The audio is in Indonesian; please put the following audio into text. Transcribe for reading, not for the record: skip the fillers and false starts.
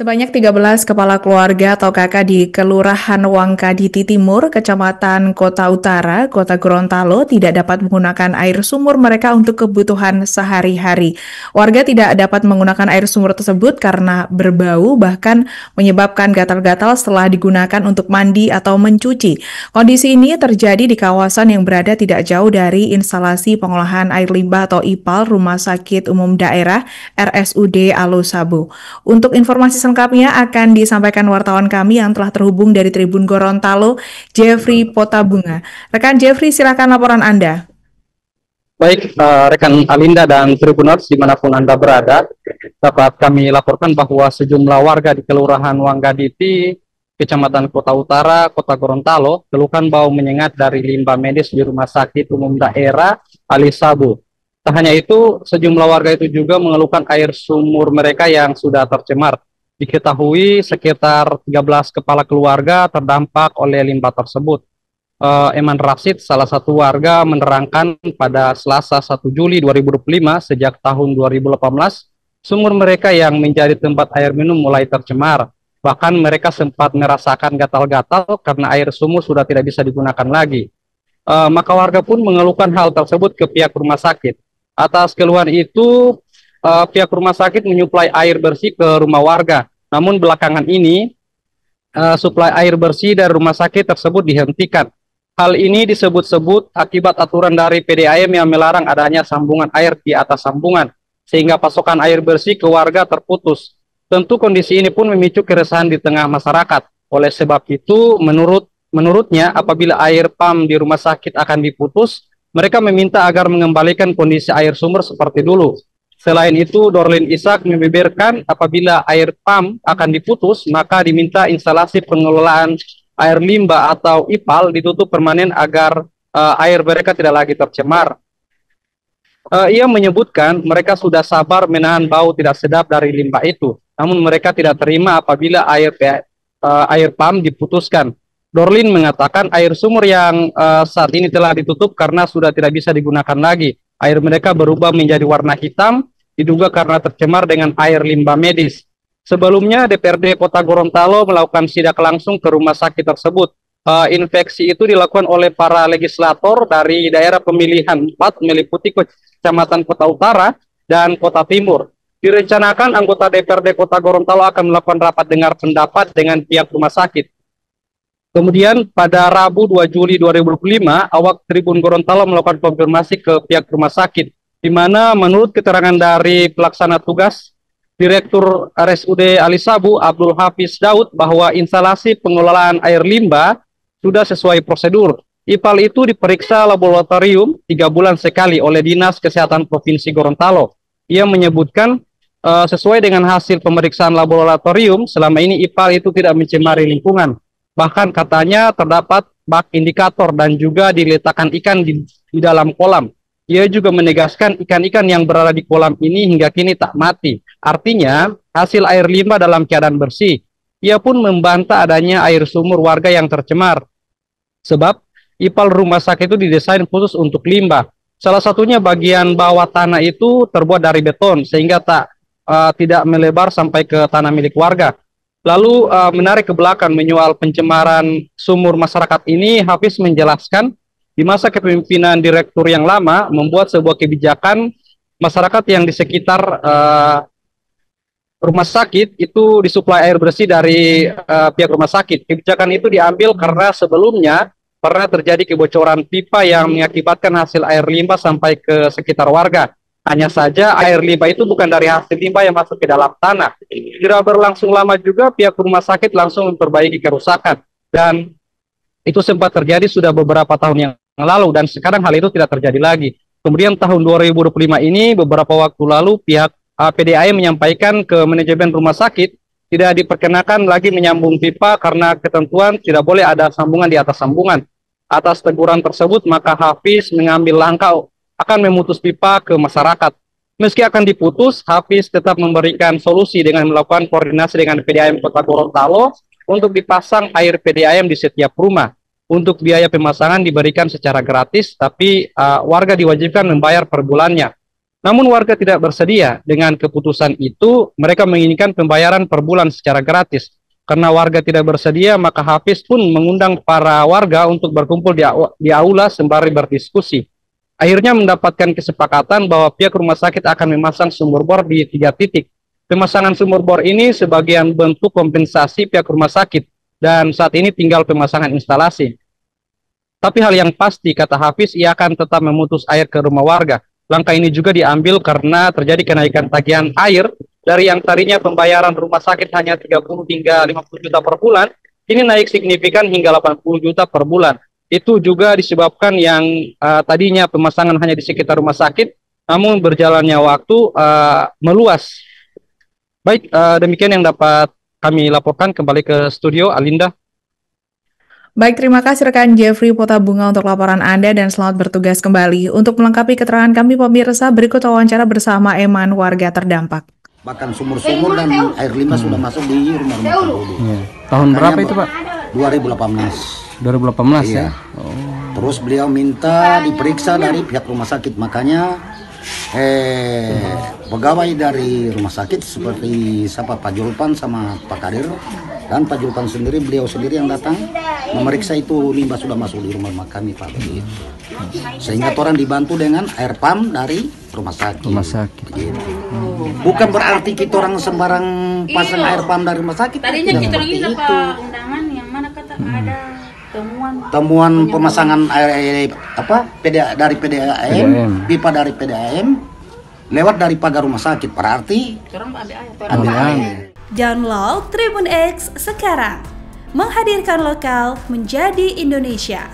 Sebanyak 13 kepala keluarga atau kakak di Kelurahan Wangkaditi Timur, Kecamatan Kota Utara, Kota Gorontalo tidak dapat menggunakan air sumur mereka untuk kebutuhan sehari-hari. Warga tidak dapat menggunakan air sumur tersebut karena berbau, bahkan menyebabkan gatal-gatal setelah digunakan untuk mandi atau mencuci. Kondisi ini terjadi di kawasan yang berada tidak jauh dari instalasi pengolahan air limbah atau IPAL Rumah Sakit Umum Daerah RSUD Alosabu. Untuk informasi selengkapnya akan disampaikan wartawan kami yang telah terhubung dari Tribun Gorontalo, Jeffrey Potabunga. Rekan Jeffrey, silakan laporan Anda. Baik, rekan Alinda dan Tribuners dimanapun Anda berada, dapat kami laporkan bahwa sejumlah warga di Kelurahan Wanggaditi, Kecamatan Kota Utara, Kota Gorontalo, keluhkan bau menyengat dari limbah medis di Rumah Sakit Umum Daerah Alisabo. Tak hanya itu, sejumlah warga itu juga mengeluhkan air sumur mereka yang sudah tercemar. Diketahui sekitar 13 kepala keluarga terdampak oleh limbah tersebut. Eman Rasid, salah satu warga, menerangkan pada Selasa 1 Juli 2025 sejak tahun 2018, sumur mereka yang menjadi tempat air minum mulai tercemar. Bahkan mereka sempat merasakan gatal-gatal karena air sumur sudah tidak bisa digunakan lagi. Maka warga pun mengeluhkan hal tersebut ke pihak rumah sakit. Atas keluhan itu, pihak rumah sakit menyuplai air bersih ke rumah warga. Namun belakangan ini, suplai air bersih dari rumah sakit tersebut dihentikan. Hal ini disebut-sebut akibat aturan dari PDAM yang melarang adanya sambungan air di atas sambungan, sehingga pasokan air bersih ke warga terputus. Tentu kondisi ini pun memicu keresahan di tengah masyarakat. Oleh sebab itu, menurutnya apabila air PAM di rumah sakit akan diputus, mereka meminta agar mengembalikan kondisi air sumber seperti dulu. Selain itu, Dorlin Ishak membeberkan apabila air PAM akan diputus, maka diminta instalasi pengelolaan air limbah atau IPAL ditutup permanen agar air mereka tidak lagi tercemar. Ia menyebutkan mereka sudah sabar menahan bau tidak sedap dari limbah itu, namun mereka tidak terima apabila air PAM diputuskan. Dorlin mengatakan air sumur yang saat ini telah ditutup karena sudah tidak bisa digunakan lagi. Air mereka berubah menjadi warna hitam, diduga karena tercemar dengan air limbah medis. Sebelumnya, DPRD Kota Gorontalo melakukan sidak langsung ke rumah sakit tersebut. Infeksi itu dilakukan oleh para legislator dari daerah pemilihan 4 meliputi Kecamatan Kota Utara dan Kota Timur. Direncanakan anggota DPRD Kota Gorontalo akan melakukan rapat dengar pendapat dengan pihak rumah sakit. Kemudian pada Rabu 2 Juli 2025, awak Tribun Gorontalo melakukan konfirmasi ke pihak rumah sakit, di mana menurut keterangan dari pelaksana tugas Direktur RSUD Alisabo, Abdul Hafiz Daud, bahwa instalasi pengelolaan air limbah sudah sesuai prosedur. IPAL itu diperiksa laboratorium 3 bulan sekali oleh Dinas Kesehatan Provinsi Gorontalo. Ia menyebutkan sesuai dengan hasil pemeriksaan laboratorium, selama ini IPAL itu tidak mencemari lingkungan. Bahkan katanya terdapat bak indikator dan juga diletakkan ikan di dalam kolam. Ia juga menegaskan ikan-ikan yang berada di kolam ini hingga kini tak mati. Artinya, hasil air limbah dalam keadaan bersih. Ia pun membantah adanya air sumur warga yang tercemar. Sebab, IPAL rumah sakit itu didesain khusus untuk limbah. Salah satunya bagian bawah tanah itu terbuat dari beton, sehingga tidak melebar sampai ke tanah milik warga. Lalu, menarik ke belakang menyoal pencemaran sumur masyarakat ini, Hafiz menjelaskan, di masa kepemimpinan direktur yang lama membuat sebuah kebijakan masyarakat yang di sekitar rumah sakit itu disuplai air bersih dari pihak rumah sakit. Kebijakan itu diambil karena sebelumnya pernah terjadi kebocoran pipa yang mengakibatkan hasil air limbah sampai ke sekitar warga. Hanya saja air limbah itu bukan dari hasil limbah yang masuk ke dalam tanah. Tidak berlangsung lama juga pihak rumah sakit langsung memperbaiki kerusakan. Dan itu sempat terjadi sudah beberapa tahun yang lalu dan sekarang hal itu tidak terjadi lagi. Kemudian tahun 2025 ini beberapa waktu lalu pihak PDAM menyampaikan ke manajemen rumah sakit tidak diperkenakan lagi menyambung pipa karena ketentuan tidak boleh ada sambungan di atas sambungan. Atas teguran tersebut maka Hafiz mengambil langkah akan memutus pipa ke masyarakat. Meski akan diputus, Hafiz tetap memberikan solusi dengan melakukan koordinasi dengan PDAM Kota Gorontalo untuk dipasang air PDAM di setiap rumah. Untuk biaya pemasangan diberikan secara gratis, tapi warga diwajibkan membayar per bulannya. Namun warga tidak bersedia. Dengan keputusan itu, mereka menginginkan pembayaran per bulan secara gratis. Karena warga tidak bersedia, maka Hafiz pun mengundang para warga untuk berkumpul di aula sembari berdiskusi. Akhirnya mendapatkan kesepakatan bahwa pihak rumah sakit akan memasang sumur bor di 3 titik. Pemasangan sumur bor ini sebagian bentuk kompensasi pihak rumah sakit, dan saat ini tinggal pemasangan instalasi. Tapi hal yang pasti, kata Hafiz, ia akan tetap memutus air ke rumah warga. Langkah ini juga diambil karena terjadi kenaikan tagihan air dari yang tadinya pembayaran rumah sakit hanya 30 hingga 50 juta per bulan, ini naik signifikan hingga 80 juta per bulan. Itu juga disebabkan yang tadinya pemasangan hanya di sekitar rumah sakit, namun berjalannya waktu meluas. Baik, demikian yang dapat kami laporkan. Kembali ke studio, Alinda. Baik, terima kasih rekan Jeffrey Potabunga untuk laporan Anda dan selamat bertugas kembali. Untuk melengkapi keterangan kami pemirsa, berikut wawancara bersama Eman, warga terdampak. Bahkan sumur-sumur dan air limbah sudah masuk di rumah-rumah penduduk. Tahun berapa itu Pak? 2018. 2018 iya. Ya? Oh. Terus beliau minta diperiksa dari pihak rumah sakit, makanya pegawai dari rumah sakit seperti Pak Julpan sama Pak Kadir, dan Pak Julpan sendiri, beliau sendiri yang datang memeriksa itu limbah sudah masuk di rumah kami Pak. Begitu. Sehingga orang dibantu dengan air pump dari rumah sakit. Begitu. Bukan berarti kita orang sembarang pasang air pump dari rumah sakit. Tadinya kita lagi dapat undangan yang mana kata ada temuan pemasangan air dari PDAM, pipa dari PDAM lewat dari pagar rumah sakit, berarti ambil air. Download Tribun X sekarang, menghadirkan lokal menjadi Indonesia.